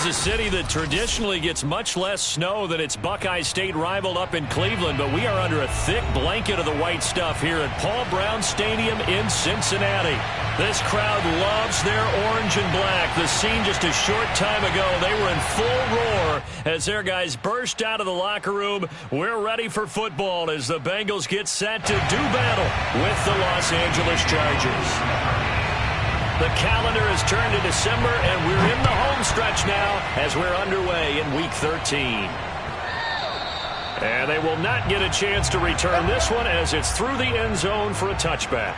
is a city that traditionally gets much less snow than its Buckeye State rival up in Cleveland, but we are under a thick blanket of the white stuff here at Paul Brown Stadium in Cincinnati. This crowd loves their orange and black. The scene just a short time ago, they were in full roar as their guys burst out of the locker room. We're ready for football as the Bengals get set to do battle with the Los Angeles Chargers. The calendar has turned to December, and we're in the home stretch now as we're underway in Week 13. And they will not get a chance to return this one as it's through the end zone for a touchback.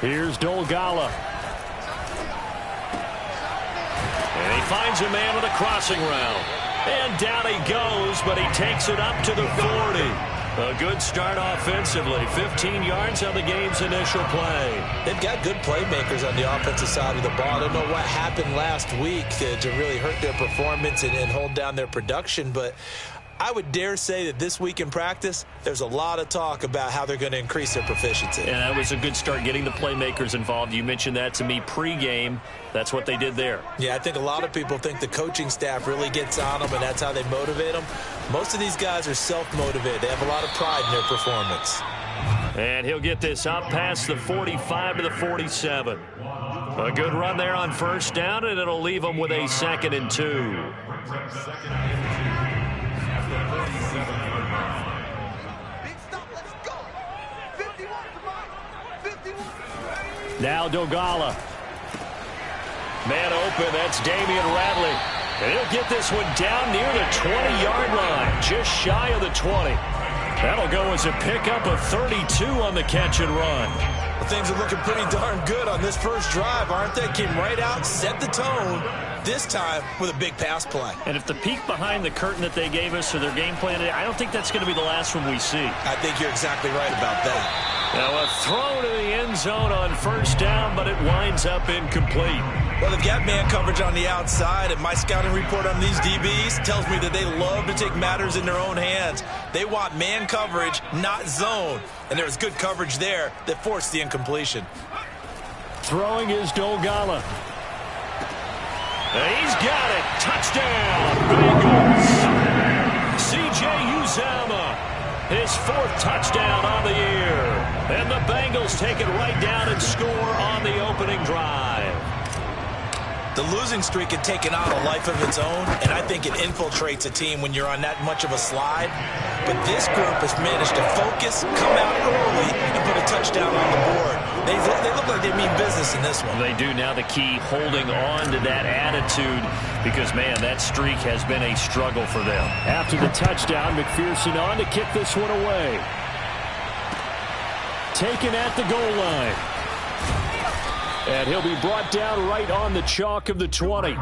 Here's Dolgala. And he finds a man with a crossing route. And down he goes, but he takes it up to the 40. A good start offensively. 15 yards on the game's initial play. They've got good playmakers on the offensive side of the ball. I don't know what happened last week to really hurt their performance and hold down their production, but I would dare say that this week in practice, there's a lot of talk about how they're going to increase their proficiency. And that was a good start getting the playmakers involved. You mentioned that to me pregame. That's what they did there. Yeah, I think a lot of people think the coaching staff really gets on them, and that's how they motivate them. Most of these guys are self-motivated. They have a lot of pride in their performance. And he'll get this up past the 45 to the 47. A good run there on first down, and it'll leave them with a 2nd and 2. Now Dolgala. Man open, that's Damian Radley. And he'll get this one down near the 20-yard line, just shy of the 20. That'll go as a pickup of 32 on the catch and run. Well, things are looking pretty darn good on this first drive, aren't they? Came right out, set the tone, this time with a big pass play. And if the peek behind the curtain that they gave us or their game plan, I don't think that's going to be the last one we see. I think you're exactly right about that. Now a throw to the end zone on first down, but it winds up incomplete. Well, they've got man coverage on the outside, and my scouting report on these DBs tells me that they love to take matters in their own hands. They want man coverage, not zone. And there's good coverage there that forced the incompletion. Throwing is Dolgala. He's got it. Touchdown, Bengals. C.J. Uzomah, his 4th touchdown on the year. And the Bengals take it right down and score on the opening drive. The losing streak had taken on a life of its own, and I think it infiltrates a team when you're on that much of a slide. But this group has managed to focus, come out early, and put a touchdown on the board. They look like they mean business in this one. They do. Now the key, holding on to that attitude, because, man, that streak has been a struggle for them. After the touchdown, McPherson on to kick this one away. Taken at the goal line. And he'll be brought down right on the chalk of the 20. The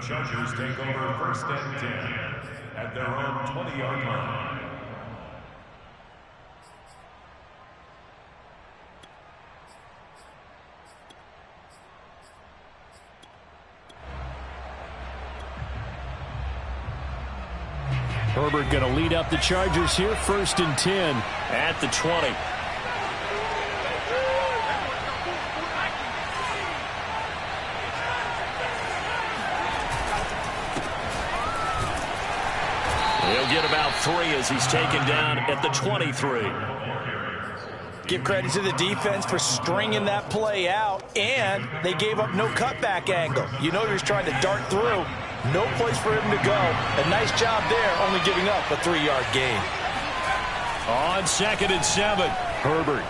Chargers take over 1st and 10 at their own 20-yard line. Herbert going to lead up the Chargers here, 1st and 10 at the 20. He'll get about 3 as he's taken down at the 23. Give credit to the defense for stringing that play out, and they gave up no cutback angle. You know he was trying to dart through. No place for him to go. A nice job there, only giving up a 3-yard gain. On 2nd and 7, Herbert.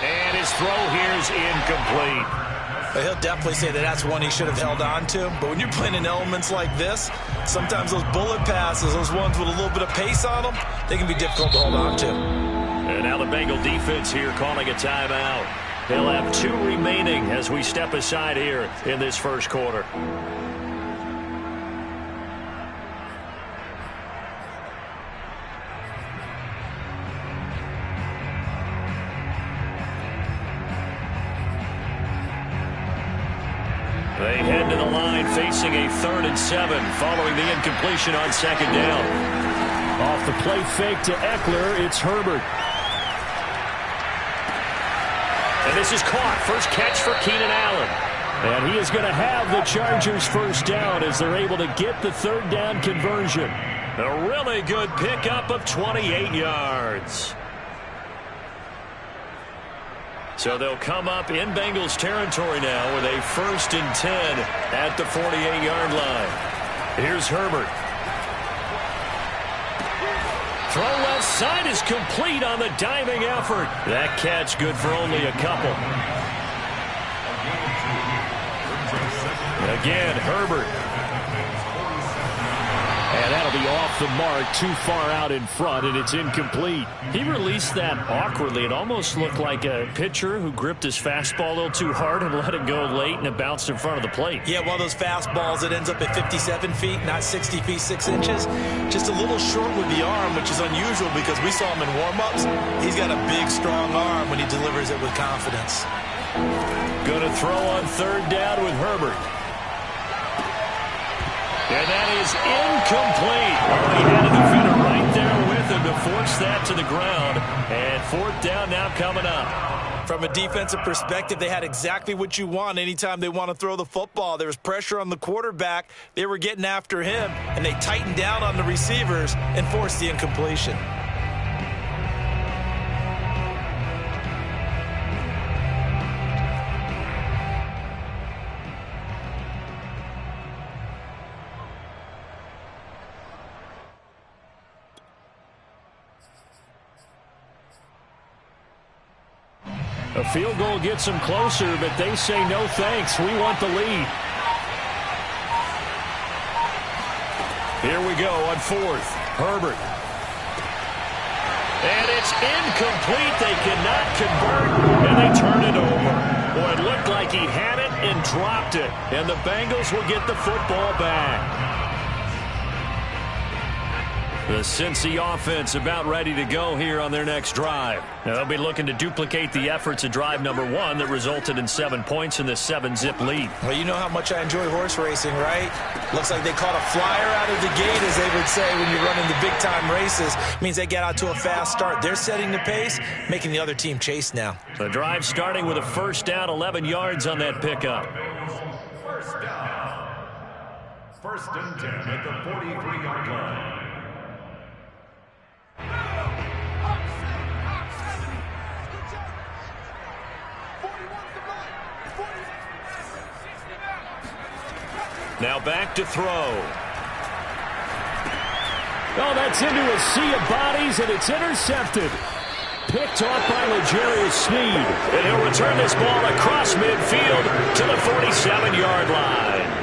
And his throw here is incomplete. But he'll definitely say that that's one he should have held on to. But when you're playing in elements like this, sometimes those bullet passes, those ones with a little bit of pace on them, they can be difficult to hold on to. And now the Bengal defense here calling a timeout. They'll have 2 remaining as we step aside here in this first quarter. They head to the line facing a 3rd and 7 following the incompletion on 2nd down. Off the play fake to Eckler, it's Herbert. And this is caught. First catch for Keenan Allen. And he is going to have the Chargers first down as they're able to get the 3rd down conversion. A really good pickup of 28 yards. So they'll come up in Bengals territory now with a 1st and 10 at the 48-yard line. Here's Herbert. Throw left side is complete on the diving effort. That catch good for only a couple. Again, Herbert. And that'll be off the mark, too far out in front, and it's incomplete. He released that awkwardly. It almost looked like a pitcher who gripped his fastball a little too hard and let it go late, and it bounced in front of the plate. Yeah, one of those fastballs that ends up at 57 feet, not 60 feet, 6 inches. Just a little short with the arm, which is unusual because we saw him in warm-ups. He's got a big, strong arm when he delivers it with confidence. Going to throw on 3rd down with Herbert. And that is incomplete. Oh, he had a defender right there with him to force that to the ground. And 4th down now coming up. From a defensive perspective, they had exactly what you want anytime they want to throw the football. There was pressure on the quarterback. They were getting after him, and they tightened down on the receivers and forced the incompletion. A field goal gets them closer, but they say no thanks. We want the lead. Here we go on 4th. Herbert. And it's incomplete. They cannot convert, and they turn it over. Boy, it looked like he had it and dropped it. And the Bengals will get the football back. The Cincy offense about ready to go here on their next drive. Now, they'll be looking to duplicate the efforts of drive number 1 that resulted in 7 points in the 7-zip lead. Well, you know how much I enjoy horse racing, right? Looks like they caught a flyer out of the gate, as they would say when you're running the big-time races. Means they get out to a fast start. They're setting the pace, making the other team chase now. The drive starting with a 1st down, 11 yards on that pickup. 1st down. 1st and 10 at the 43-yard line. Now back to throw. Oh, that's into a sea of bodies, and it's intercepted. Picked off by L'Jarius Sneed. And he'll return this ball across midfield to the 47-yard line.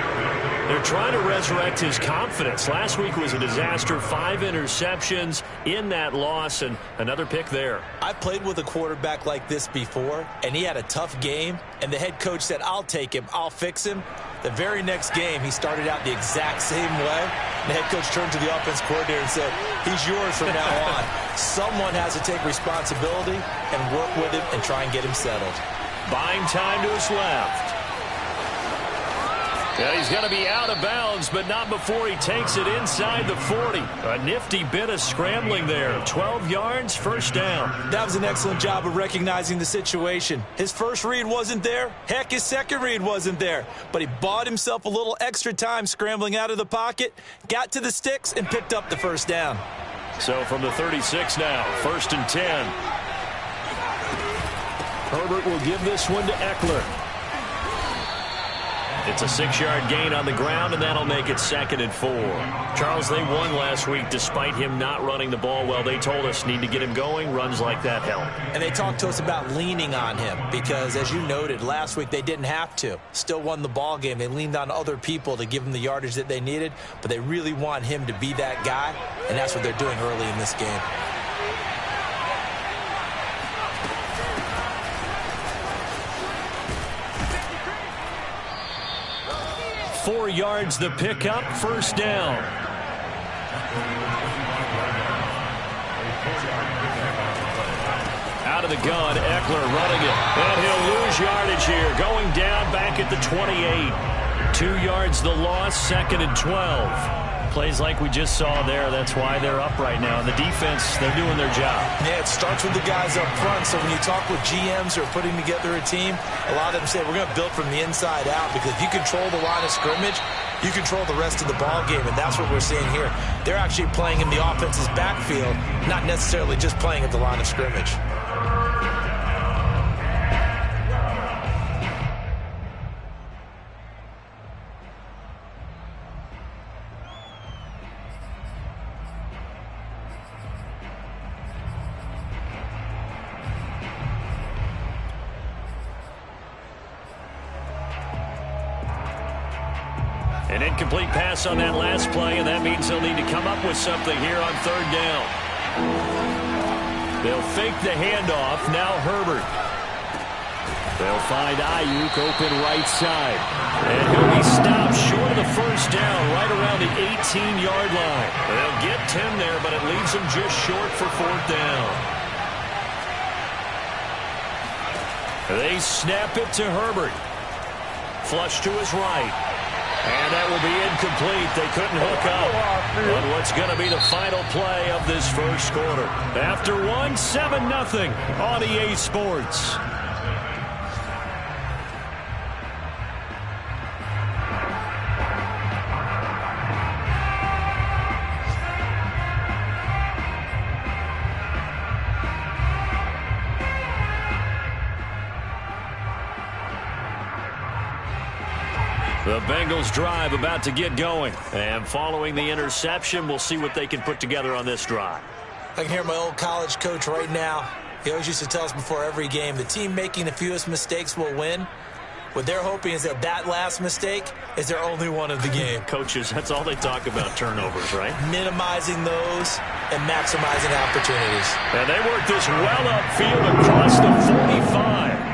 They're trying to resurrect his confidence. Last week was a disaster. 5 interceptions in that loss, and another pick there. I've played with a quarterback like this before, and he had a tough game, and the head coach said, I'll take him, I'll fix him. The very next game, he started out the exact same way. The head coach turned to the offense coordinator and said, he's yours from now on. Someone has to take responsibility and work with him and try and get him settled. Buying time to his left. Yeah, he's going to be out of bounds, but not before he takes it inside the 40. A nifty bit of scrambling there. 12 yards, 1st down. That was an excellent job of recognizing the situation. His first read wasn't there. Heck, his second read wasn't there. But he bought himself a little extra time scrambling out of the pocket, got to the sticks, and picked up the 1st down. So from the 36 now, 1st and 10. Herbert will give this one to Eckler. It's a 6-yard gain on the ground, and that'll make it 2nd and 4. Charles, they won last week despite him not running the ball well. They told us need to get him going. Runs like that help. And they talked to us about leaning on him because, as you noted, last week they didn't have to. Still won the ball game. They leaned on other people to give them the yardage that they needed, but they really want him to be that guy, and that's what they're doing early in this game. Four yards the pickup, 1st down. Out of the gun, Eckler running it. And he'll lose yardage here, going down back at the 28. 2 yards the loss, 2nd and 12. Plays like we just saw there. That's why they're up right now. And the defense, they're doing their job. Yeah, it starts with the guys up front. So when you talk with GMs who are putting together a team, a lot of them say we're going to build from the inside out, because if you control the line of scrimmage, you control the rest of the ball game, and that's what we're seeing here. They're actually playing in the offense's backfield, not necessarily just playing at the line of scrimmage. An incomplete pass on that last play, and that means they'll need to come up with something here on 3rd down. They'll fake the handoff. Now Herbert. They'll find Ayuk open right side. And he'll be stopped short of the 1st down, right around the 18-yard line. They'll get 10 there, but it leaves them just short for 4th down. They snap it to Herbert. Flush to his right. And that will be incomplete. They couldn't hook up on what's going to be the final play of this 1st quarter. After 1, 7-0 on EA Sports. The Bengals drive about to get going. And following the interception, we'll see what they can put together on this drive. I can hear my old college coach right now. He always used to tell us before every game, the team making the fewest mistakes will win. What they're hoping is that that last mistake is their only one of the game. Coaches, that's all they talk about, turnovers, right? Minimizing those and maximizing opportunities. And they work this well upfield across the 45.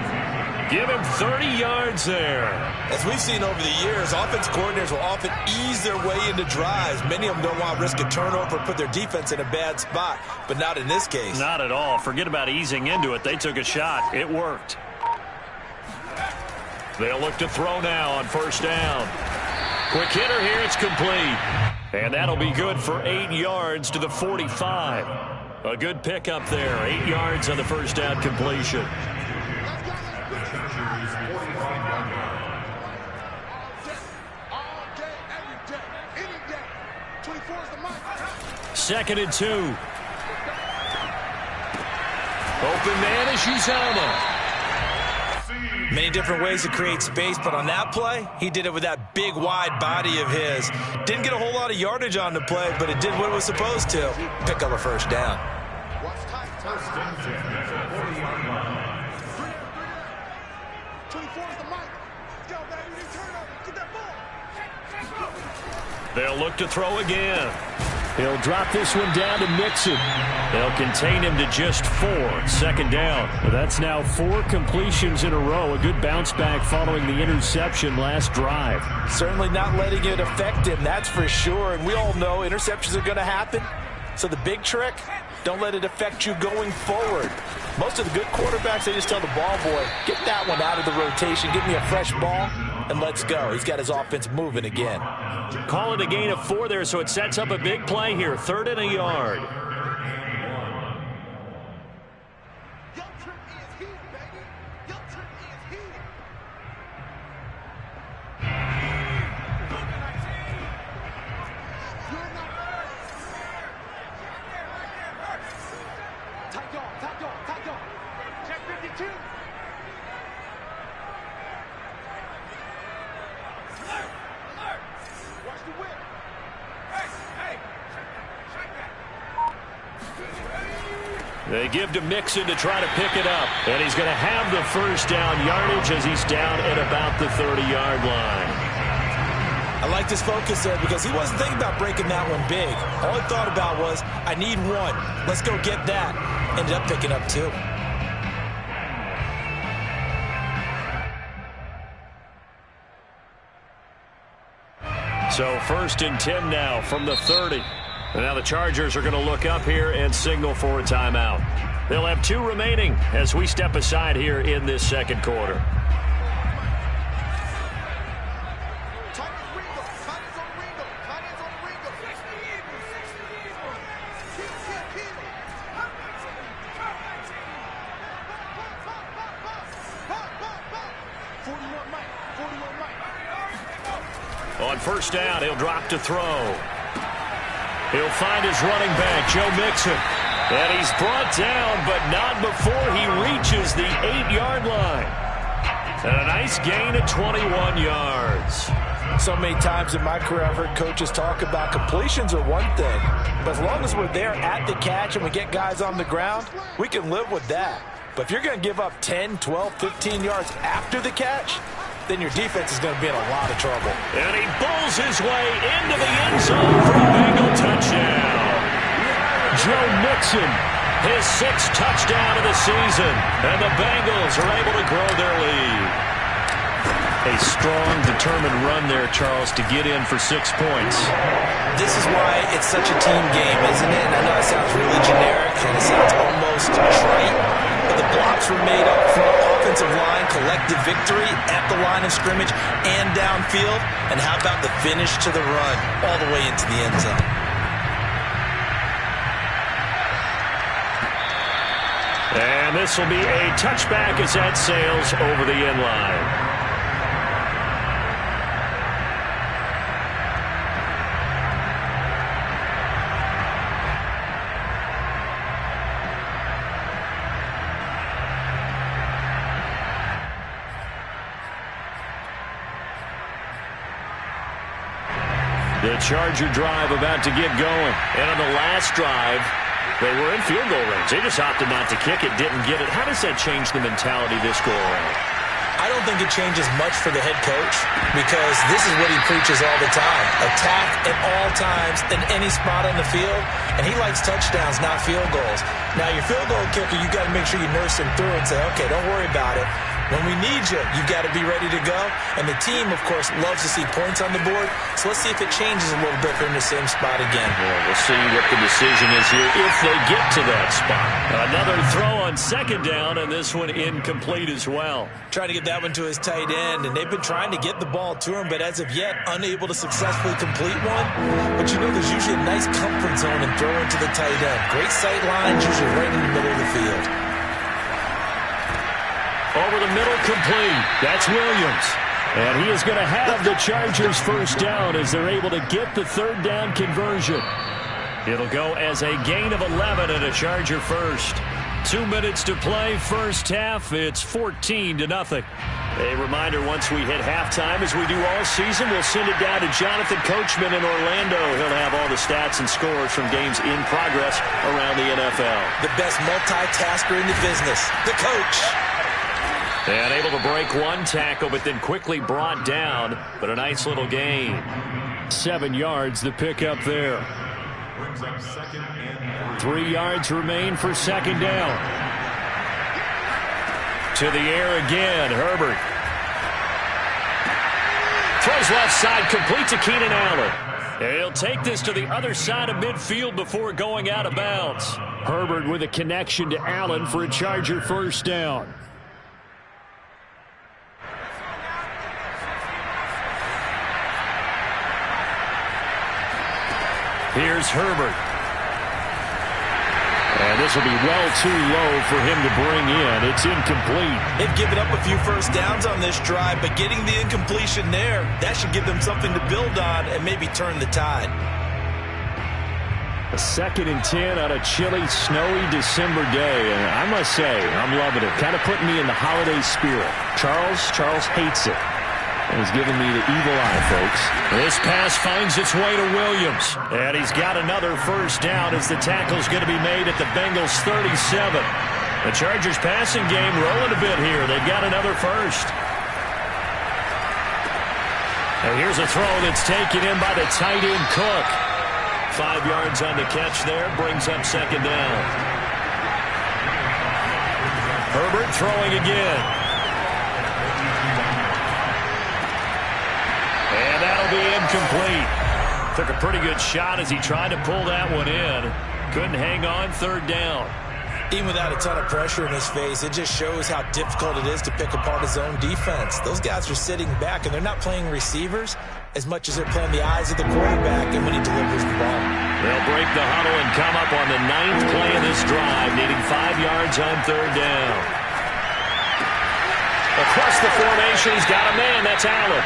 Give him 30 yards there. As we've seen over the years, offense coordinators will often ease their way into drives. Many of them don't want to risk a turnover or put their defense in a bad spot, but not in this case. Not at all. Forget about easing into it. They took a shot. It worked. They'll look to throw now on 1st down. Quick hitter here. It's complete. And that'll be good for 8 yards to the 45. A good pickup there. 8 yards on the 1st down completion. Second and 2. Open man is Uzama. Many different ways to create space, but on that play, he did it with that big, wide body of his. Didn't get a whole lot of yardage on the play, but it did what it was supposed to. Pick up a 1st down. They'll look to throw again. He'll drop this one down to Mixon. They'll contain him to just 4. 2nd down. That's now 4 completions in a row. A good bounce back following the interception last drive. Certainly not letting it affect him, that's for sure. And we all know interceptions are going to happen. So the big trick, don't let it affect you going forward. Most of the good quarterbacks, they just tell the ball boy, get that one out of the rotation, give me a fresh ball, and let's go. He's got his offense moving again. Call it a gain of 4 there, so it sets up a big play here. 3rd and a yard. They give to Mixon to try to pick it up. And he's going to have the 1st down yardage as he's down at about the 30-yard line. I like this focus there because he wasn't thinking about breaking that one big. All he thought about was, I need 1. Let's go get that. Ended up picking up 2. So 1st and 10 now from the 30. And now the Chargers are going to look up here and signal for a timeout. They'll have 2 remaining as we step aside here in this 2nd quarter. first down. He'll drop to throw. He'll find his running back, Joe Mixon. And he's brought down, but not before he reaches the 8-yard line. And a nice gain of 21 yards. So many times in my career I've heard coaches talk about completions are one thing, but as long as we're there at the catch and we get guys on the ground, we can live with that. But if you're going to give up 10, 12, 15 yards after the catch, then your defense is going to be in a lot of trouble. And he bowls his way into the end zone for a Bengal touchdown. Joe Mixon, his 6th touchdown of the season, and the Bengals are able to grow their lead. A strong, determined run there, Charles, to get in for 6 points. This is why it's such a team game, isn't it? And I know it sounds really generic and it sounds almost trite, but the blocks were made up front, offensive line, collective victory at the line of scrimmage and downfield. And how about the finish to the run all the way into the end zone? And this will be a touchback as that sails over the end line. The Charger drive about to get going. And on the last drive, they were in field goal range. They just opted not to kick it, didn't get it. How does that change the mentality this go around? I don't think it changes much for the head coach because this is what he preaches all the time. Attack at all times in any spot on the field. And he likes touchdowns, not field goals. Now, your field goal kicker, you got to make sure you nurse him through and say, okay, don't worry about it. When we need you, you've got to be ready to go. And the team, of course, loves to see points on the board. So let's see if it changes a little bit if they're in the same spot again. Yeah, we'll see what the decision is here if they get to that spot. Another throw on 2nd down, and this one incomplete as well. Trying to get that one to his tight end, and they've been trying to get the ball to him, but as of yet, unable to successfully complete one. But you know there's usually a nice comfort zone in throwing to the tight end. Great sight lines, usually right in the middle of the field. Over the middle, complete. That's Williams. And he is going to have the Chargers first down as they're able to get the 3rd down conversion. It'll go as a gain of 11 and a Charger first. 2 minutes to play, first half. It's 14-0. A reminder, once we hit halftime, as we do all season, we'll send it down to Jonathan Coachman in Orlando. He'll have all the stats and scores from games in progress around the NFL. The best multitasker in the business, the coach. And able to break one tackle, but then quickly brought down. But a nice little gain. 7 yards, the pickup there. 3 yards remain for 2nd down. To the air again, Herbert. Throws left side, complete to Keenan Allen. And he'll take this to the other side of midfield before going out of bounds. Herbert with a connection to Allen for a Charger first down. Here's Herbert. And this will be well too low for him to bring in. It's incomplete. They've given up a few first downs on this drive, but getting the incompletion there, that should give them something to build on and maybe turn the tide. A 2nd and 10 on a chilly, snowy December day. And I must say, I'm loving it. Kind of putting me in the holiday spirit. Charles hates it. And he's giving me the evil eye, folks. This pass finds its way to Williams. And he's got another first down as the tackle's going to be made at the Bengals 37. The Chargers passing game rolling a bit here. They've got another first. And here's a throw that's taken in by the tight end Cook. 5 yards on the catch there. Brings up 2nd down. Herbert throwing again. And that'll be incomplete. Took a pretty good shot as he tried to pull that one in. Couldn't hang on, 3rd down. Even without a ton of pressure in his face, it just shows how difficult it is to pick apart his own defense. Those guys are sitting back, and they're not playing receivers as much as they're playing the eyes of the quarterback and when he delivers the ball. They'll break the huddle and come up on the 9th play of this drive, needing 5 yards on 3rd down. Across the formation, he's got a man. That's Allen.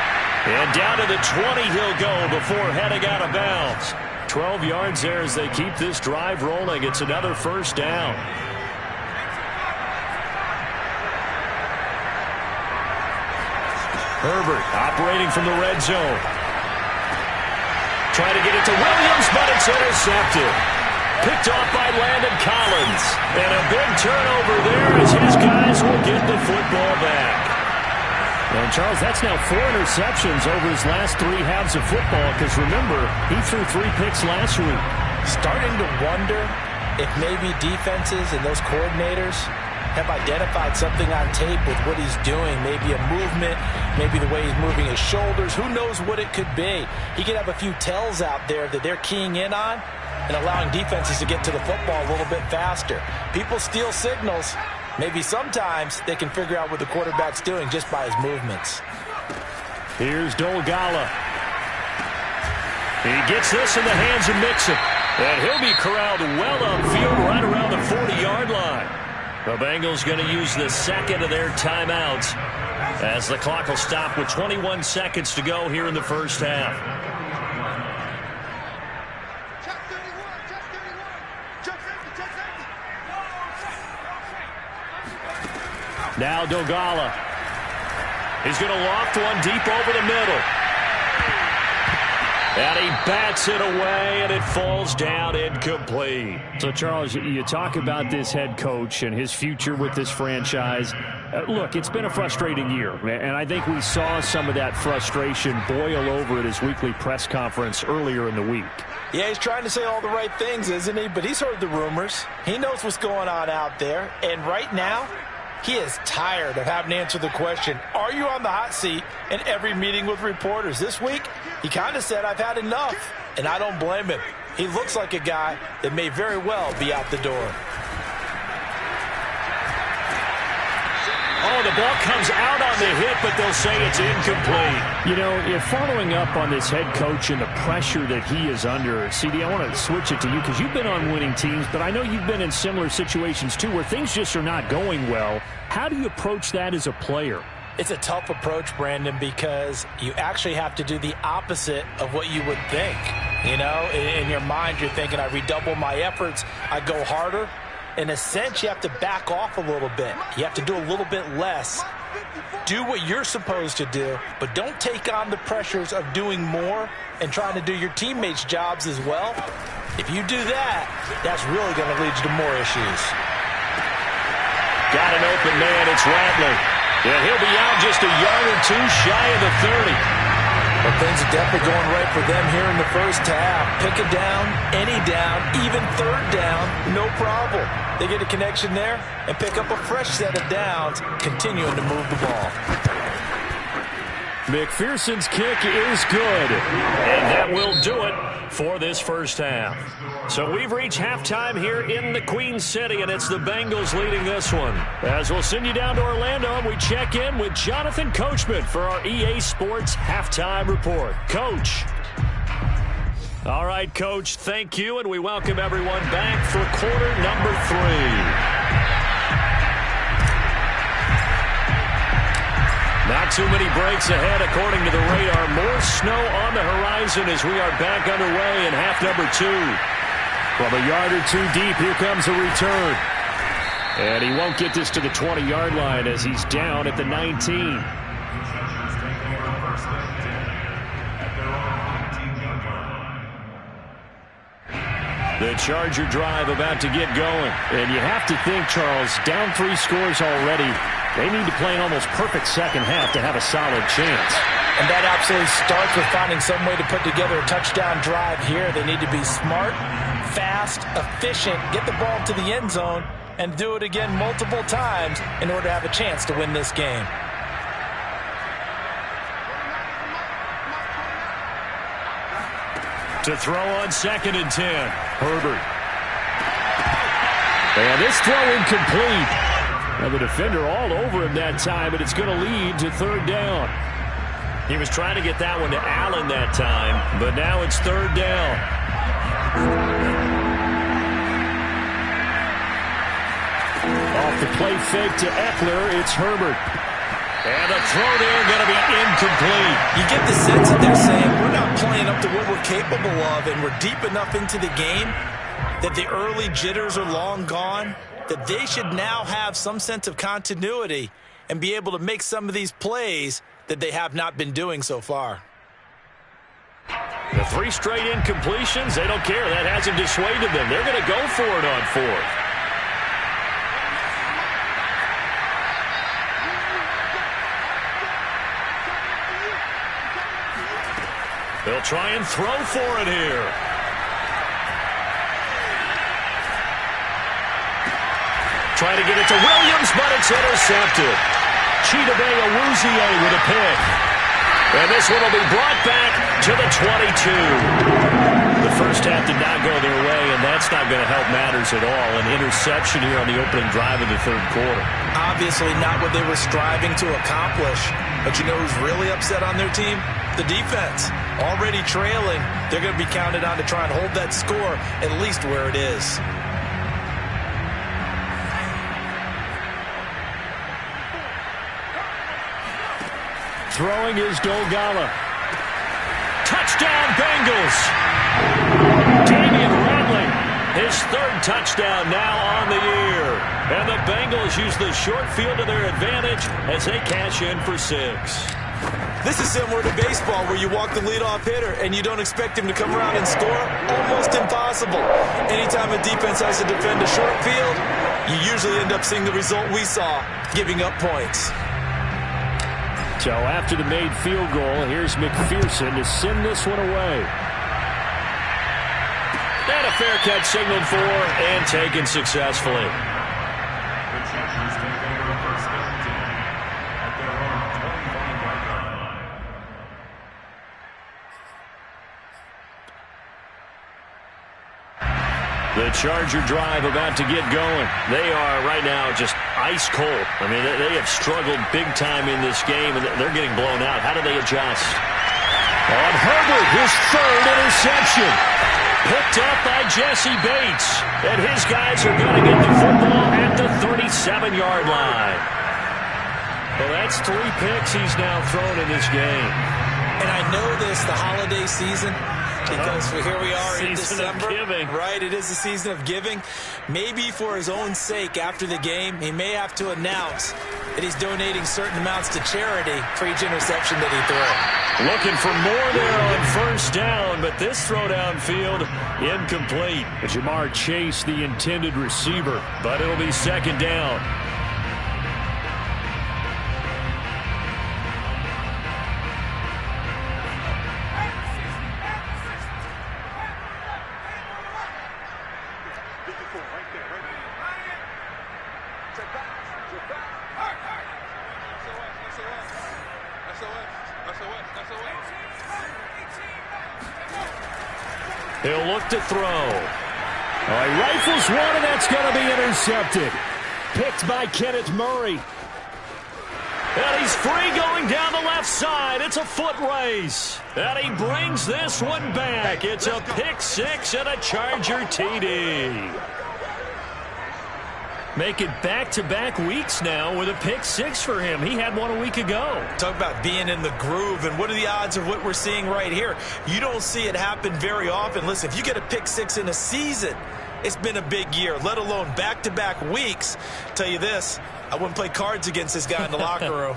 And down to the 20 he'll go before heading out of bounds. 12 yards there as they keep this drive rolling. It's another first down. Herbert operating from the red zone. Trying to get it to Williams, but it's intercepted. Picked off by Landon Collins. And a big turnover there as his guys will get the football back. And, Charles, that's now 4 interceptions over his last 3 halves of football because, remember, he threw 3 picks last week. Starting to wonder if maybe defenses and those coordinators have identified something on tape with what he's doing. Maybe a movement, maybe the way he's moving his shoulders. Who knows what it could be? He could have a few tells out there that they're keying in on and allowing defenses to get to the football a little bit faster. People steal signals. Maybe sometimes they can figure out what the quarterback's doing just by his movements. Here's Dolgala. He gets this in the hands of Mixon. And he'll be corralled well upfield right around the 40-yard line. The Bengals going to use the second of their timeouts as the clock will stop with 21 seconds to go here in the first half. Now Dolgala. He's going to loft one deep over the middle. And he bats it away, and it falls down incomplete. So, Charles, you talk about this head coach and his future with this franchise. Look, it's been a frustrating year, and I think we saw some of that frustration boil over at his weekly press conference earlier in the week. Yeah, he's trying to say all the right things, isn't he? But he's heard the rumors. He knows what's going on out there. And right now, he is tired of having to answer the question, are you on the hot seat in every meeting with reporters? This week, he kind of said, I've had enough. And I don't blame him. He looks like a guy that may very well be out the door. Oh, the ball comes out on the hit, but they'll say it's incomplete. You know, if following up on this head coach and the pressure that he is under, CD, I want to switch it to you because you've been on winning teams, but I know you've been in similar situations too where things just are not going well. How do you approach that as a player? It's a tough approach, Brandon, because you actually have to do the opposite of what you would think. You know, in your mind, you're thinking, I redouble my efforts, I go harder. In a sense, you have to back off a little bit. You have to do a little bit less. Do what you're supposed to do, but don't take on the pressures of doing more and trying to do your teammates' jobs as well. If you do that, that's really going to lead you to more issues. Got an open man, it's Rattler. Yeah, he'll be out just a yard or two shy of the 30. Well, things are definitely going right for them here in the first half. Pick a down, any down, even third down, no problem. They get a connection there and pick up a fresh set of downs, continuing to move the ball. McPherson's kick is good, and that will do it for this first half. So we've reached halftime here in the Queen City, and it's the Bengals leading this one. As we'll send you down to Orlando, and we check in with Jonathan Coachman for our EA Sports Halftime Report. Coach. All right, Coach, thank you, and we welcome everyone back for quarter number 3. Not too many breaks ahead according to the radar. More snow on the horizon as we are back underway in half number 2. From a yard or two deep, here comes a return. And he won't get this to the 20-yard line as he's down at the 19. The Charger drive about to get going. And you have to think, Charles, down 3 scores already. They need to play an almost perfect second half to have a solid chance. And that absolutely starts with finding some way to put together a touchdown drive here. They need to be smart, fast, efficient, get the ball to the end zone, and do it again multiple times in order to have a chance to win this game. To throw on 2nd and 10. Herbert. And this throw incomplete. Now the defender all over him that time, but it's going to lead to 3rd down. He was trying to get that one to Allen that time, but now it's 3rd down. Off the play fake to Eckler, it's Herbert. And the throw there going to be incomplete. You get the sense that they're saying we're not playing up to what we're capable of, and we're deep enough into the game that the early jitters are long gone, that they should now have some sense of continuity and be able to make some of these plays that they have not been doing so far. The 3 straight incompletions, they don't care. That hasn't dissuaded them. They're going to go for it on 4th. They'll try and throw for it here. Try to get it to Williams, but it's intercepted. Chidobe Awuzie with a pick. And this one will be brought back to the 22. The first half did not go their way, and that's not going to help matters at all. An interception here on the opening drive of the 3rd quarter. Obviously not what they were striving to accomplish. But you know who's really upset on their team? The defense. Already trailing. They're going to be counted on to try and hold that score at least where it is. Throwing is Dolgala. Touchdown, Bengals. Damian Rattling, his 3rd touchdown now on the year. And the Bengals use the short field to their advantage as they cash in for 6. This is similar to baseball where you walk the leadoff hitter and you don't expect him to come around and score. Almost impossible. Anytime a defense has to defend a short field, you usually end up seeing the result we saw, giving up points. So after the made field goal, here's McPherson to send this one away. And a fair catch signaled for and taken successfully. The Chargers take over 1st and 10 at their own 25-yard line. The Charger drive about to get going. They are right now just ice cold. I mean, they have struggled big time in this game, and they're getting blown out. How do they adjust? On Herbert, his 3rd interception. Picked up by Jesse Bates. And his guys are going to get the football at the 37-yard line. Well, that's 3 picks he's now thrown in this game. And I know this, the holiday season, because here we are in December. Season of giving. Right, it is the season of giving. Maybe for his own sake after the game, he may have to announce that he's donating certain amounts to charity for each interception that he threw. Looking for more there on 1st down, but this throw downfield incomplete. Jamar Chase, the intended receiver, but it'll be 2nd down. He'll look to throw. He rifles one, and that's going to be intercepted. Picked by Kenneth Murray. And he's free going down the left side. It's a foot race. And he brings this one back. It's a pick 6 and a Charger TD. Make it back-to-back weeks now with a pick 6 for him. He had one a week ago. Talk about being in the groove, and what are the odds of what we're seeing right here? You don't see it happen very often. Listen, if you get a pick 6 in a season, it's been a big year, let alone back-to-back weeks. Tell you this, I wouldn't play cards against this guy in the locker room.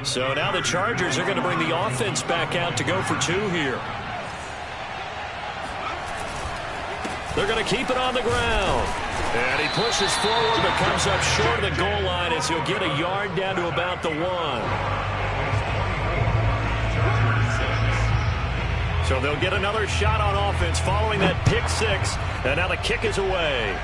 So now the Chargers are going to bring the offense back out to go for 2 here. They're going to keep it on the ground. And he pushes forward but comes up short of the goal line as he'll get a yard down to about the 1. So they'll get another shot on offense following that pick 6. And now the kick is away.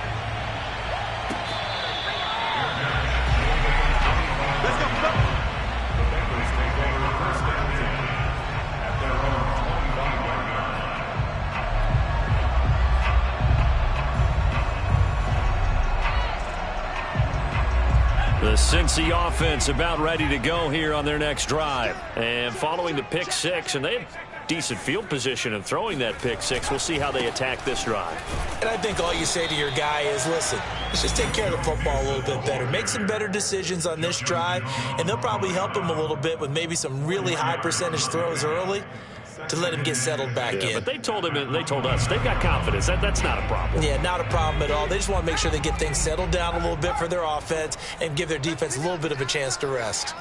The Cincy offense about ready to go here on their next drive. And following the pick 6, and they've decent field position and throwing that pick six. We'll see how they attack this drive. And I think all you say to your guy is, listen, let's just take care of the football a little bit better. Make some better decisions on this drive, and they'll probably help him a little bit with maybe some really high percentage throws early to let him get settled back in. But they told him, and they told us, they've got confidence. That's not a problem. Yeah, not a problem at all. They just want to make sure they get things settled down a little bit for their offense and give their defense a little bit of a chance to rest.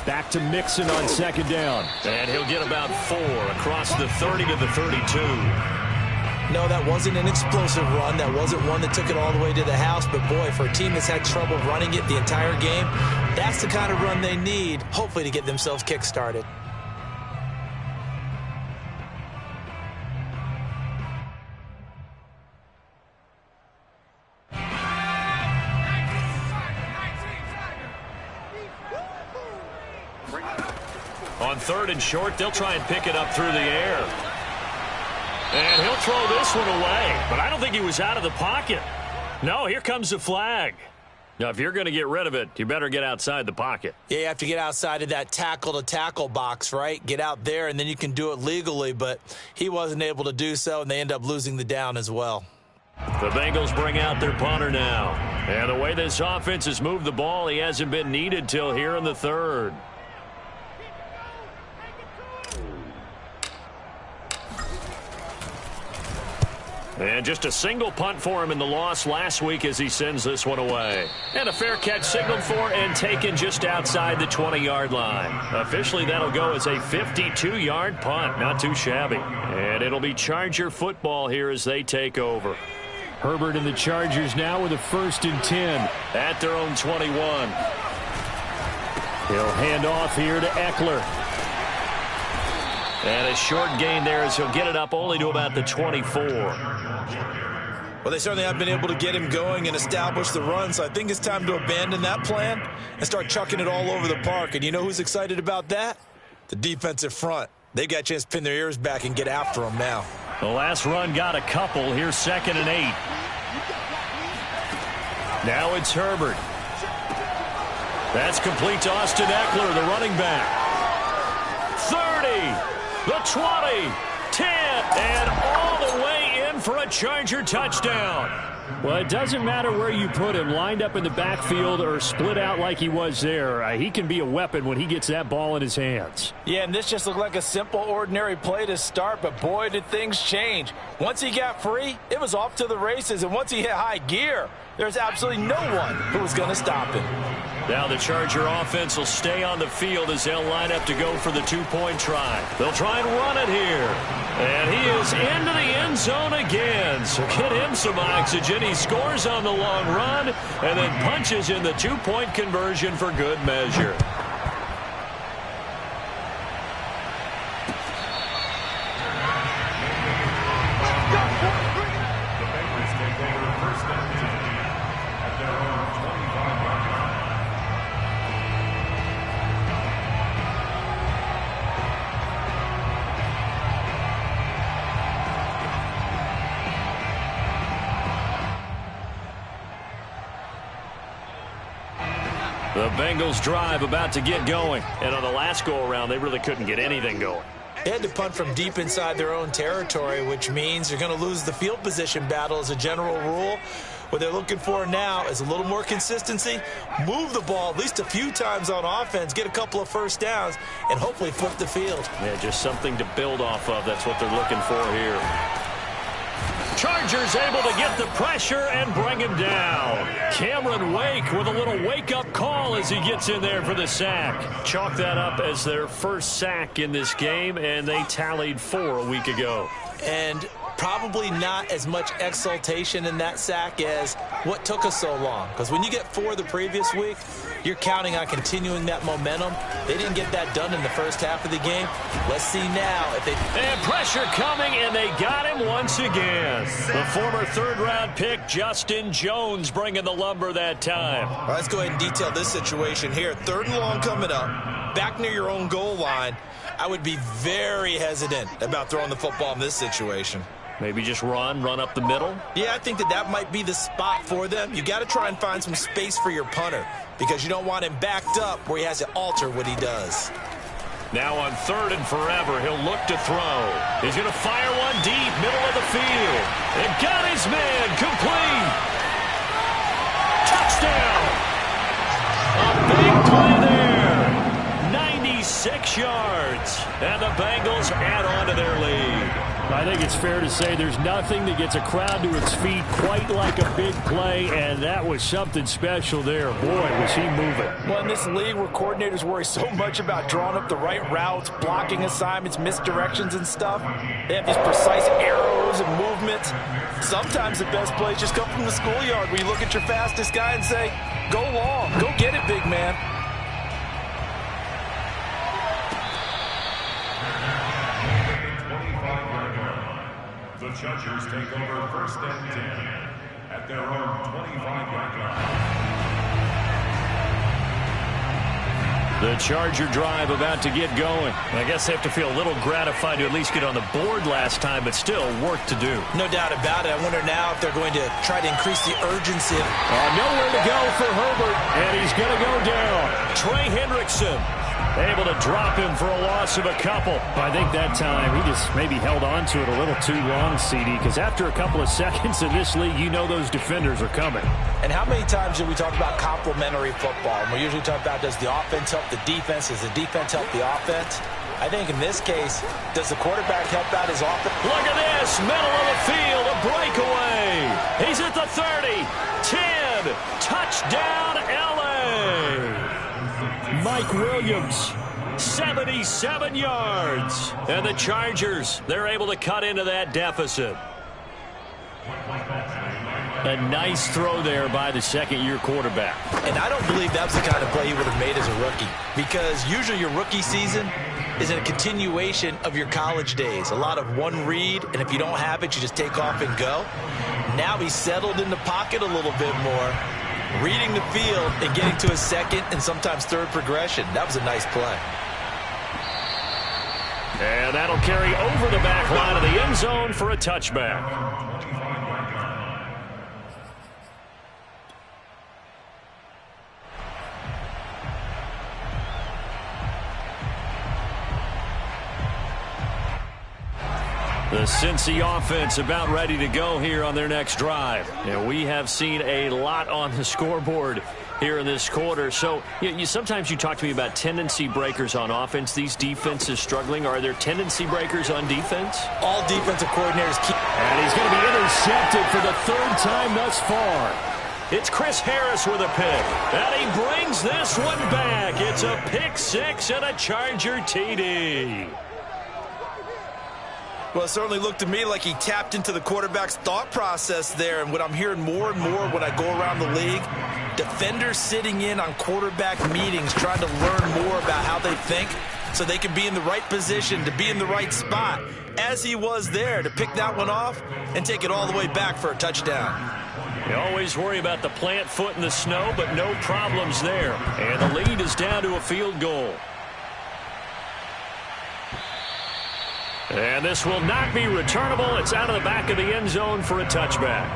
Back to Mixon on second down. And he'll get about 4 across the 30 to the 32. No, that wasn't an explosive run. That wasn't one that took it all the way to the house. But, boy, for a team that's had trouble running it the entire game, that's the kind of run they need, hopefully, to get themselves kick-started. On 3rd and short, they'll try and pick it up through the air. And he'll throw this one away. But I don't think he was out of the pocket. No, here comes the flag. Now, if you're going to get rid of it, you better get outside the pocket. Yeah, you have to get outside of that tackle-to-tackle box, right? Get out there, and then you can do it legally. But he wasn't able to do so, and they end up losing the down as well. The Bengals bring out their punter now. And the way this offense has moved the ball, he hasn't been needed till here in the 3rd. And just a single punt for him in the loss last week as he sends this one away. And a fair catch signaled for and taken just outside the 20-yard line. Officially, that'll go as a 52-yard punt. Not too shabby. And it'll be Charger football here as they take over. Herbert and the Chargers now with a 1st and 10. At their own 21. He'll hand off here to Eckler. And a short gain there as he'll get it up only to about the 24. Well, they certainly have been able to get him going and establish the run, so I think it's time to abandon that plan and start chucking it all over the park. And you know who's excited about that? The defensive front. They've got a chance to pin their ears back and get after him now. The last run got a couple. Here's 2nd and 8. Now it's Herbert. That's complete to Austin Eckler, the running back. 30. The 20, 10, and all the way in for a Charger touchdown. Well, it doesn't matter where you put him, lined up in the backfield or split out like he was there. He can be a weapon when he gets that ball in his hands. Yeah, and this just looked like a simple, ordinary play to start, but boy, did things change. Once he got free, it was off to the races, and once he hit high gear, there's absolutely no one who was going to stop him. Now the Charger offense will stay on the field as they'll line up to go for the 2-point try. They'll try and run it here. And he is into the end zone again. So get him some oxygen. He scores on the long run and then punches in the 2-point conversion for good measure. The Bengals take over 1st and 10 at their own 25-yard line. The Bengals drive about to get going. And on the last go-around, they really couldn't get anything going. They had to punt from deep inside their own territory, which means you're going to lose the field position battle as a general rule. What they're looking for now is a little more consistency, move the ball at least a few times on offense, get a couple of first downs, and hopefully flip the field. Yeah, just something to build off of. That's what they're looking for here. Chargers able to get the pressure and bring him down. Cameron Wake with a little wake-up call as he gets in there for the sack. Chalk that up as their first sack in this game, and they tallied 4 a week ago. And probably not as much exultation in that sack as what took us so long. Because when you get 4 the previous week, you're counting on continuing that momentum. They didn't get that done in the first half of the game. Let's see now if they... And pressure coming, and they got him once again. The former 3rd-round pick, Justin Jones, bringing the lumber that time. All right, let's go ahead and detail this situation here. 3rd and long coming up, back near your own goal line. I would be very hesitant about throwing the football in this situation. Maybe just run up the middle? Yeah, I think that might be the spot for them. You got to try and find some space for your punter because you don't want him backed up where he has to alter what he does. Now on 3rd and forever, he'll look to throw. He's going to fire one deep, middle of the field. And got his man complete. Touchdown. A big play there. 96 yards. And the Bengals add on to their lead. I think it's fair to say there's nothing that gets a crowd to its feet quite like a big play, and that was something special there. Boy, was he moving. Well, in this league where coordinators worry so much about drawing up the right routes, blocking assignments, misdirections and stuff, they have these precise arrows and movements. Sometimes the best plays just come from the schoolyard where you look at your fastest guy and say, go long, go get it, big man. The Chargers take over 1st and 10 at their own 25-yard line. The Charger drive about to get going. I guess they have to feel a little gratified to at least get on the board last time, but still work to do. No doubt about it. I wonder now if they're going to try to increase the urgency. Nowhere to go for Herbert, and he's going to go down. Trey Hendrickson able to drop him for a loss of a couple. I think that time he just maybe held on to it a little too long, CD, because after a couple of seconds in this league, you know those defenders are coming. And how many times do we talk about complementary football? And we usually talk about, does the offense help the defense? Does the defense help the offense? I think in this case, does the quarterback help out his offense? Look at this, middle of the field, a breakaway. He's at the 30, 10, touchdown, L.A. Mike Williams, 77 yards. And the Chargers, they're able to cut into that deficit. A nice throw there by the second-year quarterback. And I don't believe that was the kind of play he would have made as a rookie, because usually your rookie season is a continuation of your college days. A lot of one read, and if you don't have it, you just take off and go. Now he's settled in the pocket a little bit more, reading the field and getting to his second and sometimes third progression. That was a nice play. And that'll carry over the back line of the end zone for a touchback. The Cincy offense about ready to go here on their next drive. And we have seen a lot on the scoreboard here in this quarter. So sometimes you talk to me about tendency breakers on offense. These defenses struggling. Are there tendency breakers on defense? All defensive coordinators keep. And he's going to be intercepted for the 3rd time thus far. It's Chris Harris with a pick. And he brings this one back. It's a pick six and a Charger TD. Well, it certainly looked to me like he tapped into the quarterback's thought process there. And what I'm hearing more and more when I go around the league, defenders sitting in on quarterback meetings trying to learn more about how they think so they can be in the right position, to be in the right spot, as he was there, to pick that one off and take it all the way back for a touchdown. You always worry about the plant foot in the snow, but no problems there. And the lead is down to a field goal. And this will not be returnable. It's out of the back of the end zone for a touchback.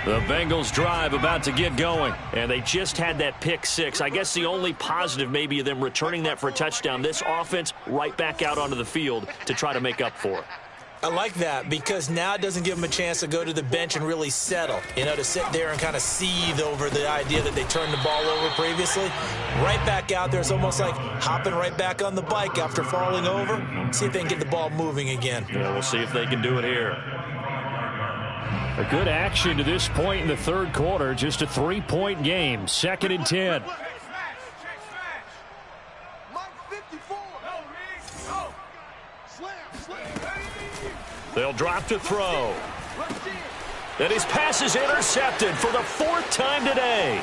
The Bengals drive about to get going, and they just had that pick six. I guess the only positive maybe of them returning that for a touchdown. This offense right back out onto the field to try to make up for it. I like that, because now it doesn't give them a chance to go to the bench and really settle, to sit there and kind of seethe over the idea that they turned the ball over previously. Right back out there, it's almost like hopping right back on the bike after falling over. See if they can get the ball moving again. Yeah, we'll see if they can do it here. A good action to this point in the 3rd quarter, just a 3-point game, 2nd and 10. They'll drop to throw. And his pass is intercepted for the 4th time today.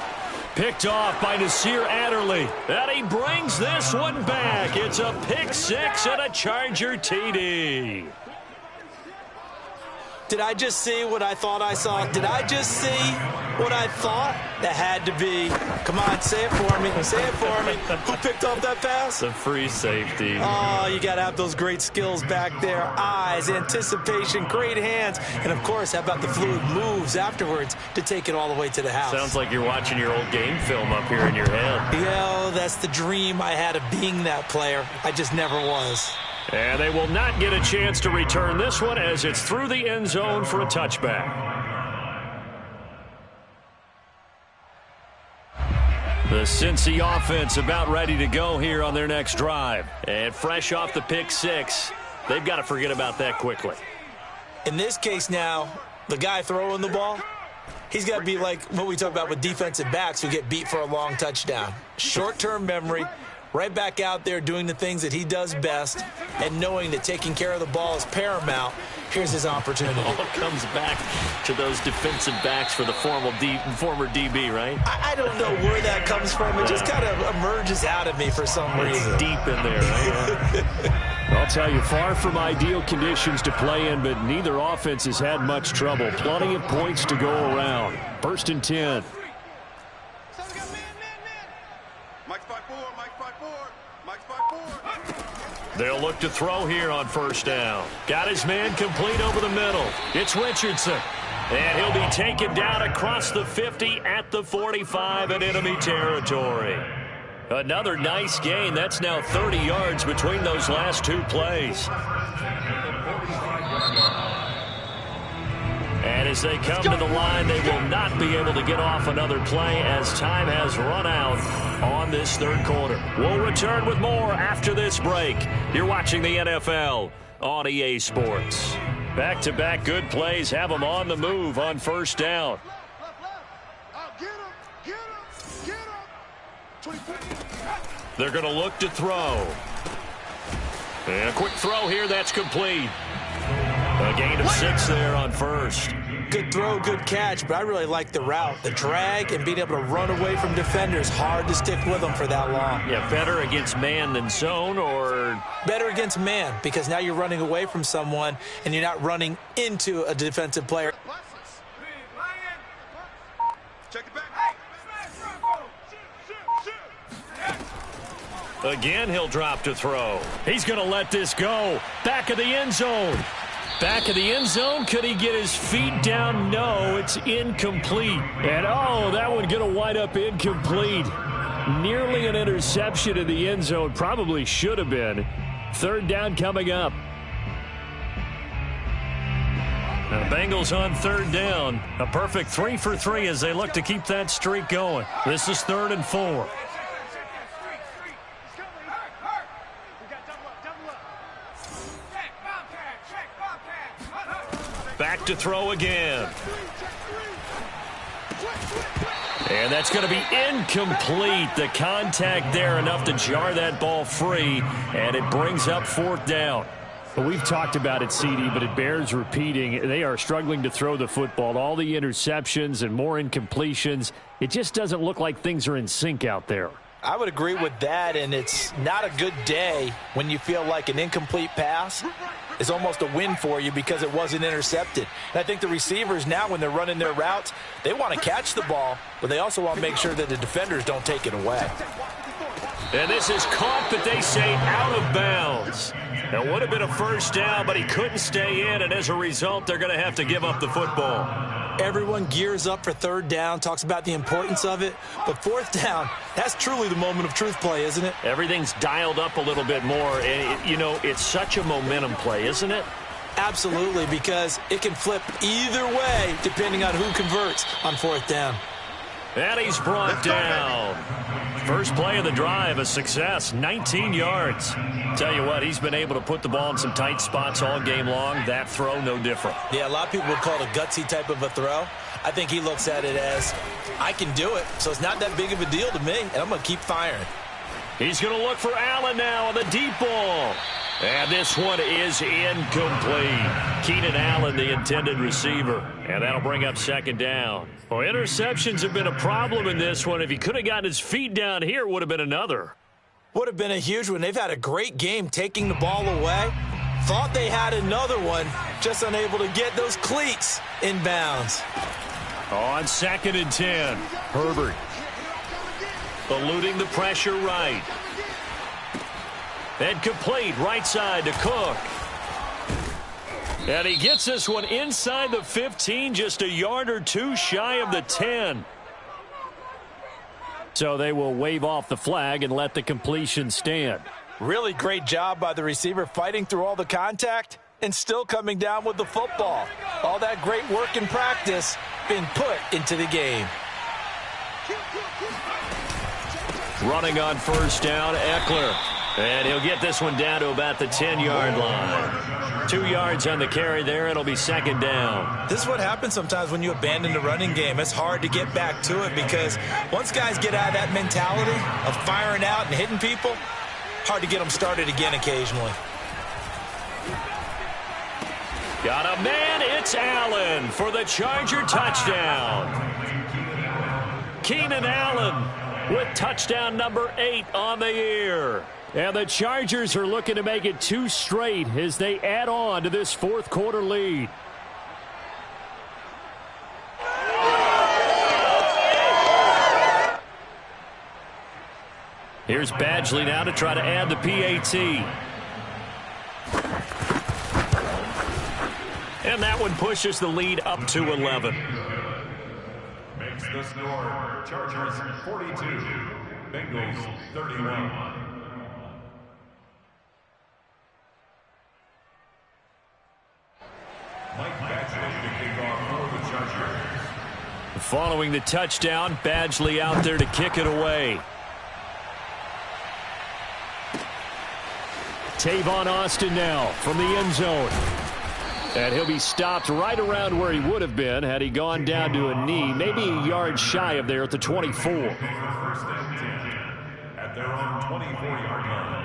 Picked off by Nasir Adderley. And he brings this one back. It's a pick six and a Charger TD. Did I just see what I thought I saw? Did I just see what I thought? That had to be. Come on, say it for me. Say it for me. Who picked off that pass? The free safety. Oh, you got to have those great skills back there. Eyes, anticipation, great hands. And, of course, how about the fluid moves afterwards to take it all the way to the house? Sounds like you're watching your old game film up here in your head. Yeah, that's the dream I had of being that player. I just never was. And they will not get a chance to return this one as it's through the end zone for a touchback. The Cincy offense about ready to go here on their next drive. And fresh off the pick six, they've got to forget about that quickly. In this case now, the guy throwing the ball, he's got to be like what we talk about with defensive backs who get beat for a long touchdown. Short-term memory. Right back out there doing the things that he does best and knowing that taking care of the ball is paramount. Here's his opportunity. It all comes back to those defensive backs for the former DB, right? I don't know where that comes from. It just kind of emerges out of me for some reason. It's deep in there, right? I'll tell you, far from ideal conditions to play in, but neither offense has had much trouble. Plenty of points to go around. 1st and 10. They'll look to throw here on 1st down. Got his man complete over the middle. It's Richardson. And he'll be taken down across the 50 at the 45 in enemy territory. Another nice gain. That's now 30 yards between those last two plays. And as they come to the line, they will not be able to get off another play as time has run out on this 3rd quarter. We'll return with more after this break. You're watching the NFL on EA Sports. Back-to-back good plays have them on the move on 1st down. They're going to look to throw. And a quick throw here, that's complete. A gain of 6 there on 1st. Good throw, good catch, but I really like the route. The drag and being able to run away from defenders. Hard to stick with them for that long. Yeah, better against man than zone, or? Better against man, because now you're running away from someone and you're not running into a defensive player. Again, he'll drop to throw. He's going to let this go. Back of the end zone. Back of the end zone. Could he get his feet down? No, it's incomplete. And, oh, that one going to wind up incomplete. Nearly an interception in the end zone. Probably should have been. 3rd down coming up. Now, the Bengals on 3rd down. A perfect 3 for 3 as they look to keep that streak going. This is 3rd and 4. Back to throw again. And that's going to be incomplete. The contact there enough to jar that ball free, and it brings up 4th down. Well, we've talked about it, CD, but it bears repeating. They are struggling to throw the football. All the interceptions and more incompletions. It just doesn't look like things are in sync out there. I would agree with that, and it's not a good day when you feel like an incomplete pass is almost a win for you because it wasn't intercepted. And I think the receivers now, when they're running their routes, they want to catch the ball, but they also want to make sure that the defenders don't take it away. And this is caught, but they say out of bounds. It would have been a 1st down, but he couldn't stay in, and as a result, they're going to have to give up the football. Everyone gears up for 3rd down, talks about the importance of it. But 4th down, that's truly the moment of truth play, isn't it? Everything's dialed up a little bit more. And, you know, it's such a momentum play, isn't it? Absolutely, because it can flip either way depending on who converts on 4th down. And he's brought down. First play of the drive, a success, 19 yards. Tell you what, he's been able to put the ball in some tight spots all game long. That throw, no different. Yeah, a lot of people would call it a gutsy type of a throw. I think he looks at it as, I can do it, so it's not that big of a deal to me, and I'm going to keep firing. He's going to look for Allen now on the deep ball. And this one is incomplete. Keenan Allen, the intended receiver. And that'll bring up 2nd down. Well, interceptions have been a problem in this one. If he could have gotten his feet down here, it would have been another. Would have been a huge one. They've had a great game taking the ball away. Thought they had another one, just unable to get those cleats in bounds. On 2nd and 10, Herbert eluding the pressure right. And complete right side to Cook. And he gets this one inside the 15, just a yard or two shy of the 10. So they will wave off the flag and let the completion stand. Really great job by the receiver fighting through all the contact and still coming down with the football. All that great work in practice been put into the game. Running on 1st down, Eckler. And he'll get this one down to about the 10-yard line. 2 yards on the carry there. It'll be 2nd down. This is what happens sometimes when you abandon the running game. It's hard to get back to it because once guys get out of that mentality of firing out and hitting people, hard to get them started again occasionally. Got a man. It's Allen for the Charger touchdown. Keenan Allen with touchdown number 8 on the year. And the Chargers are looking to make it 2 straight as they add on to this 4th quarter lead. Here's Badgley now to try to add the PAT. And that one pushes the lead up to 11. Makes the score Chargers 42, Bengals 31. Mike Badgley to kick off for the Chargers. Following the touchdown, Badgley out there to kick it away. Tavon Austin now from the end zone. And he'll be stopped right around where he would have been had he gone down to a knee, maybe a yard shy of there at the 24. 1st and 10 at their own 24-yard line.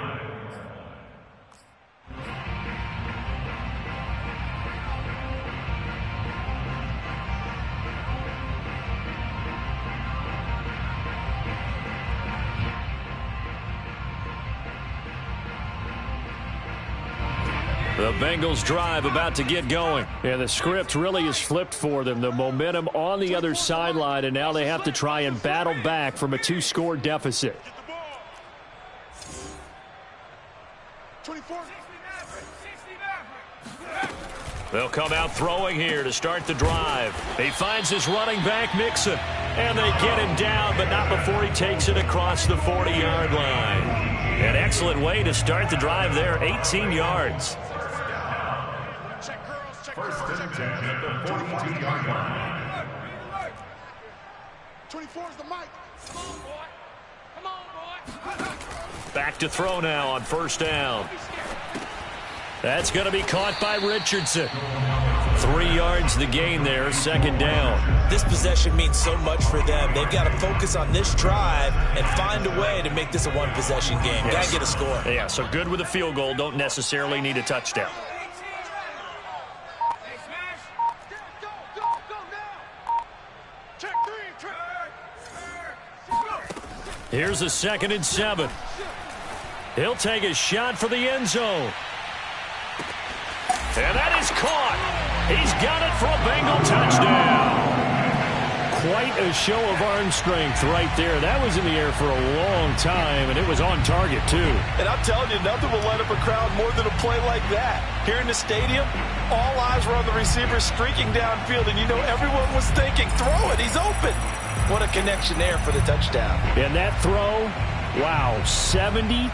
The Bengals drive about to get going. And the script really is flipped for them. The momentum on the other sideline, and now they have to try and battle back from a 2-score deficit. They'll come out throwing here to start the drive. He finds his running back, Mixon. And they get him down, but not before he takes it across the 40-yard line. An excellent way to start the drive there, 18 yards. 1st and 10 at the 42-yard line. 24's the mic. Come on, boy. Come on, boy. Back to throw now on 1st down. That's going to be caught by Richardson. 3 yards the gain there, 2nd down. This possession means so much for them. They've got to focus on this drive and find a way to make this a 1-possession game. Yes. Got to get a score. Yeah, so good with a field goal. Don't necessarily need a touchdown. Here's a 2nd and 7. He'll take a shot for the end zone. And that is caught. He's got it for a Bengal touchdown. Quite a show of arm strength right there. That was in the air for a long time, and it was on target, too. And I'm telling you, nothing will light up a crowd more than a play like that. Here in the stadium, all eyes were on the receiver streaking downfield, and you know everyone was thinking, throw it, he's open. What a connection there for the touchdown. And that throw, wow, 72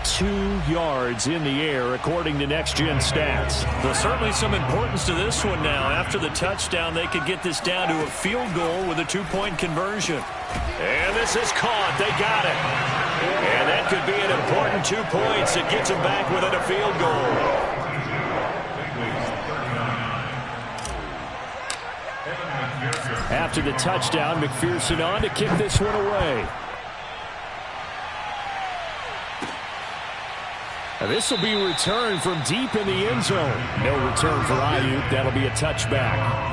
yards in the air, according to Next Gen Stats. There's certainly some importance to this one now. After the touchdown, they could get this down to a field goal with a 2-point conversion. And this is caught. They got it. And that could be an important 2 points. It gets them back within a field goal. After the touchdown, McPherson on to kick this one away. Now this will be returned from deep in the end zone. No return for Ayuk. That'll be a touchback.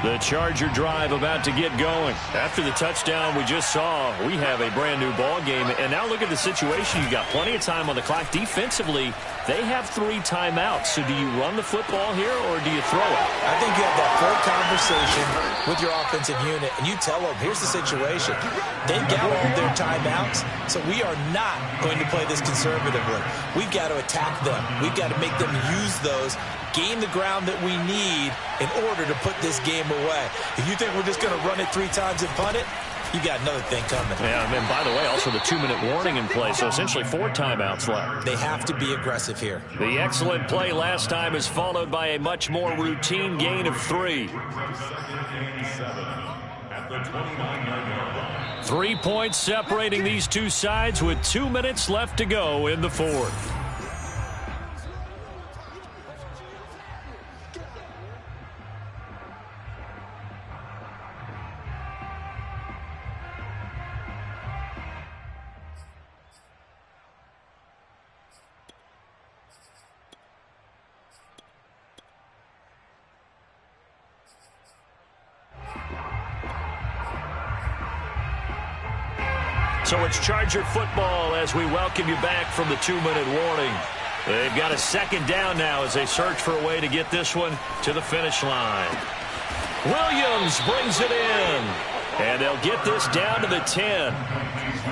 The Charger drive about to get going. After the touchdown we just saw, we have a brand new ball game. And now look at the situation. You got plenty of time on the clock. Defensively, they have 3 timeouts. So do you run the football here or do you throw it? I think you have that full conversation with your offensive unit, and you tell them, here's the situation. They've got all their timeouts, so we are not going to play this conservatively. We've got to attack them. We've got to make them use those, gain the ground that we need in order to put this game away. If you think we're just going to run it 3 times and punt it, you got another thing coming. Yeah, and by the way, also the 2-minute warning in play, so essentially 4 timeouts left. They have to be aggressive here. The excellent play last time is followed by a much more routine gain of 3. 3 points separating these two sides with 2 minutes left to go in the 4th. So it's Charger football as we welcome you back from the 2-minute warning. They've got a second down now as they search for a way to get this one to the finish line. Williams brings it in, and they'll get this down to the 10.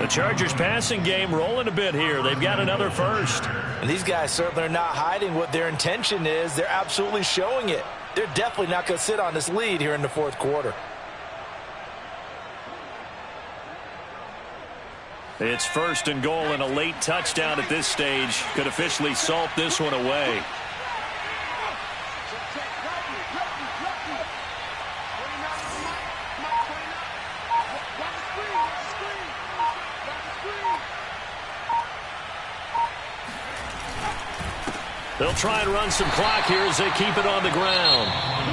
The Chargers passing game rolling a bit here. They've got another first. And these guys certainly are not hiding what their intention is. They're absolutely showing it. They're definitely not going to sit on this lead here in the 4th quarter. It's 1st and goal, and a late touchdown at this stage could officially salt this one away. They'll try and run some clock here as they keep it on the ground.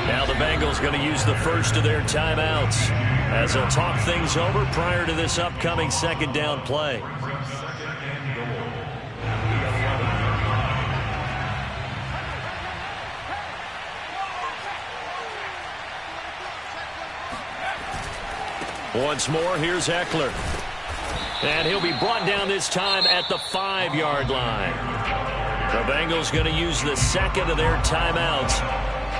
Now the Bengals going to use the first of their timeouts as they'll talk things over prior to this upcoming 2nd down play. Once more, here's Eckler. And he'll be brought down this time at the 5-yard line. The Bengals going to use the 2nd of their timeouts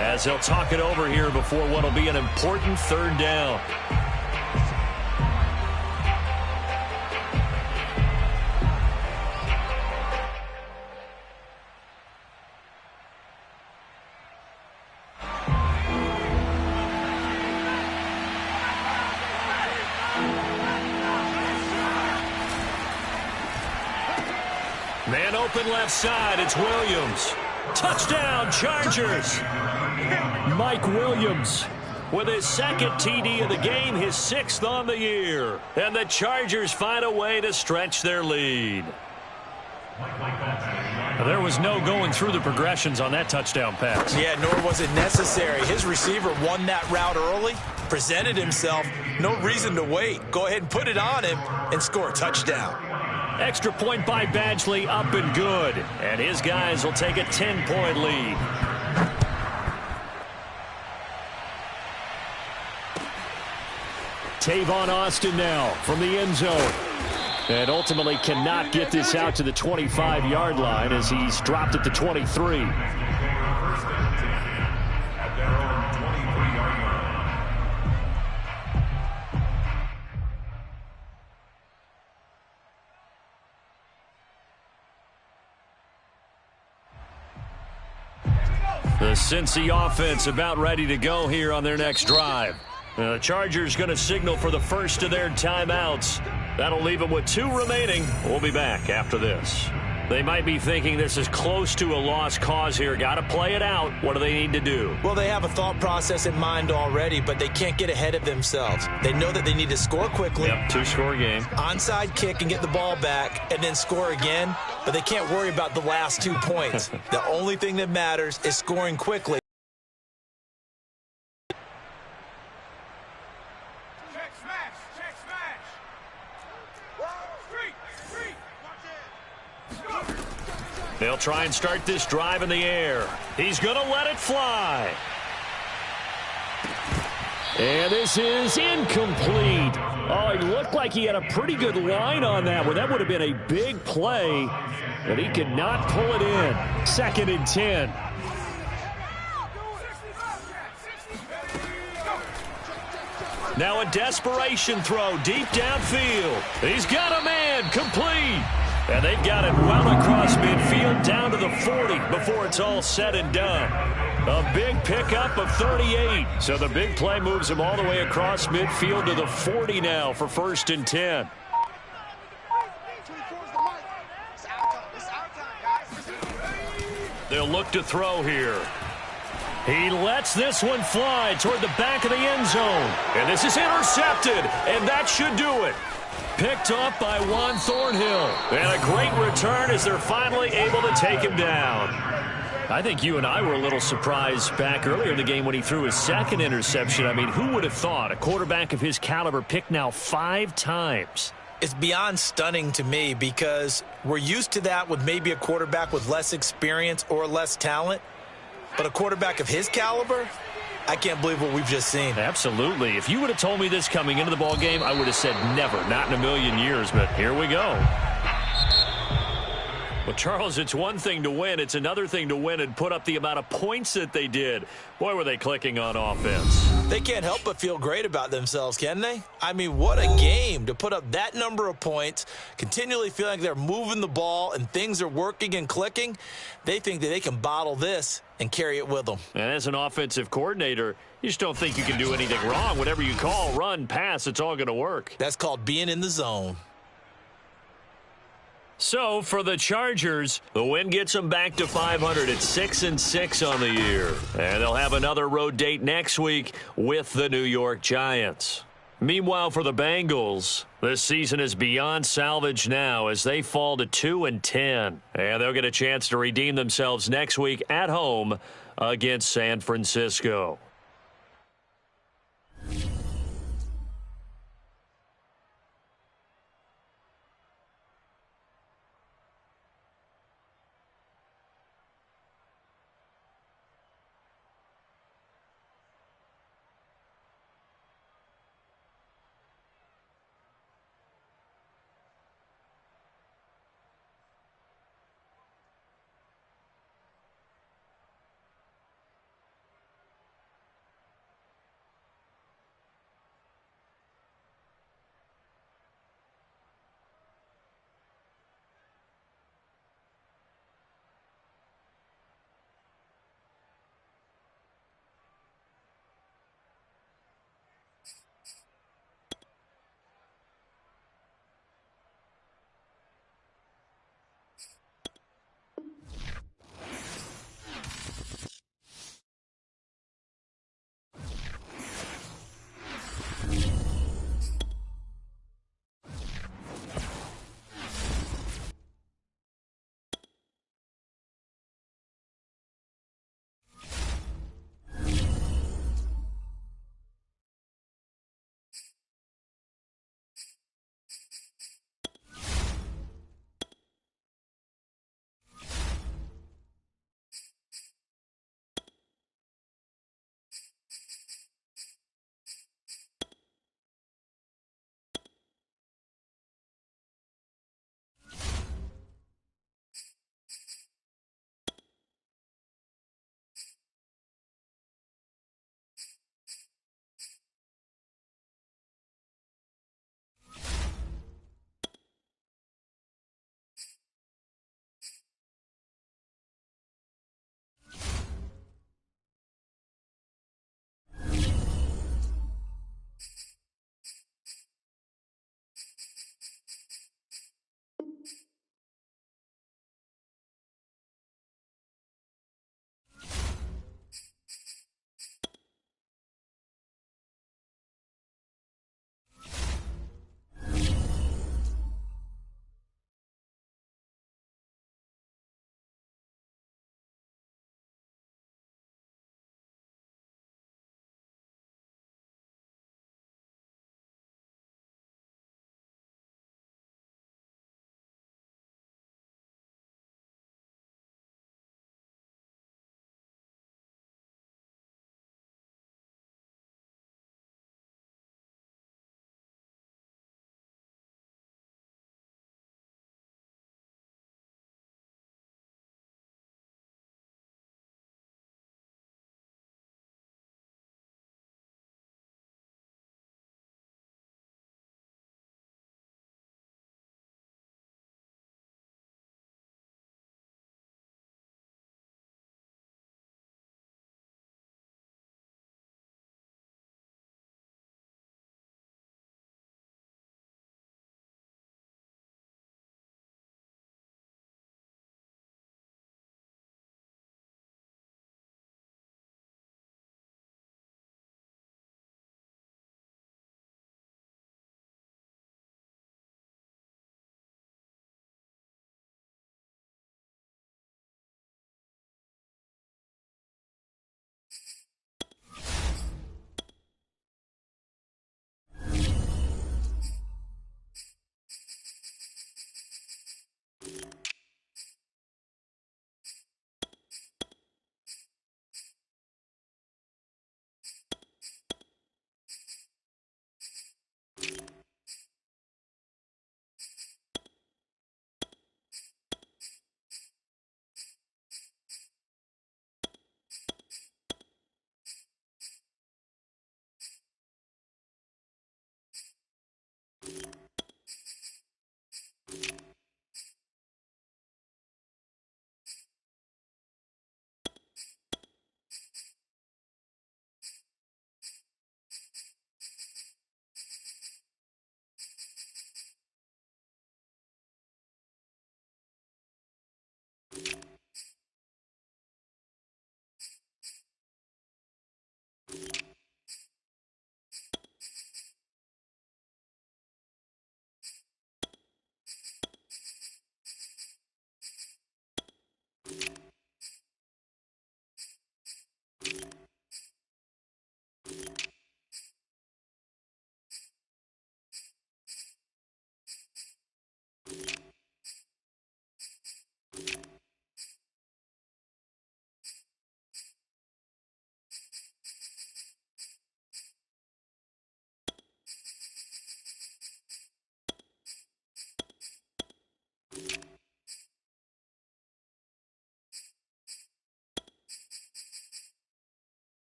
as they'll talk it over here before what will be an important 3rd down. Man open left side, it's Williams. Touchdown, Chargers. Mike Williams with his 2nd TD of the game, his 6th on the year. And the Chargers find a way to stretch their lead. There was no going through the progressions on that touchdown pass. Yeah, nor was it necessary. His receiver won that route early, presented himself, no reason to wait. Go ahead and put it on him and score a touchdown. Extra point by Badgley, up and good. And his guys will take a 10-point lead. Tavon Austin now from the end zone. And ultimately cannot get this out to the 25-yard line as he's dropped at the 23. The Cincy offense about ready to go here on their next drive. The Chargers going to signal for the first of their timeouts. That'll leave them with 2 remaining. We'll be back after this. They might be thinking this is close to a lost cause here. Got to play it out. What do they need to do? Well, they have a thought process in mind already, but they can't get ahead of themselves. They know that they need to score quickly. Yep, 2-score game. Onside kick and get the ball back and then score again, but they can't worry about the last 2 points. The only thing that matters is scoring quickly. They'll try and start this drive in the air. He's going to let it fly. And this is incomplete. Oh, it looked like he had a pretty good line on that one. That would have been a big play, but he could not pull it in. 2nd and 10. Now a desperation throw deep downfield. He's got a man, complete. And they've got it well across midfield down to the 40 before it's all said and done. A big pickup of 38. So the big play moves him all the way across midfield to the 40 now for 1st and 10. They'll look to throw here. He lets this one fly toward the back of the end zone. And this is intercepted, and that should do it. Picked off by Juan Thornhill. And a great return as they're finally able to take him down. I think you and I were a little surprised back earlier in the game when he threw his 2nd interception. I mean, who would have thought a quarterback of his caliber picked now 5 times? It's beyond stunning to me because we're used to that with maybe a quarterback with less experience or less talent. But a quarterback of his caliber, I can't believe what we've just seen. Absolutely. If you would have told me this coming into the ball game, I would have said never, not in a million years. But here we go. Well, Charles, it's one thing to win. It's another thing to win and put up the amount of points that they did. Boy, were they clicking on offense. They can't help but feel great about themselves, can they? I mean, what a game to put up that number of points, continually feeling like they're moving the ball and things are working and clicking. They think that they can bottle this and carry it with them. And as an offensive coordinator, you just don't think you can do anything wrong. Whatever you call, run, pass, it's all going to work. That's called being in the zone. So, for the Chargers, the win gets them back to 500 at 6-6 on the year. And they'll have another road date next week with the New York Giants. Meanwhile, for the Bengals, this season is beyond salvage now as they fall to 2-10. And they'll get a chance to redeem themselves next week at home against San Francisco.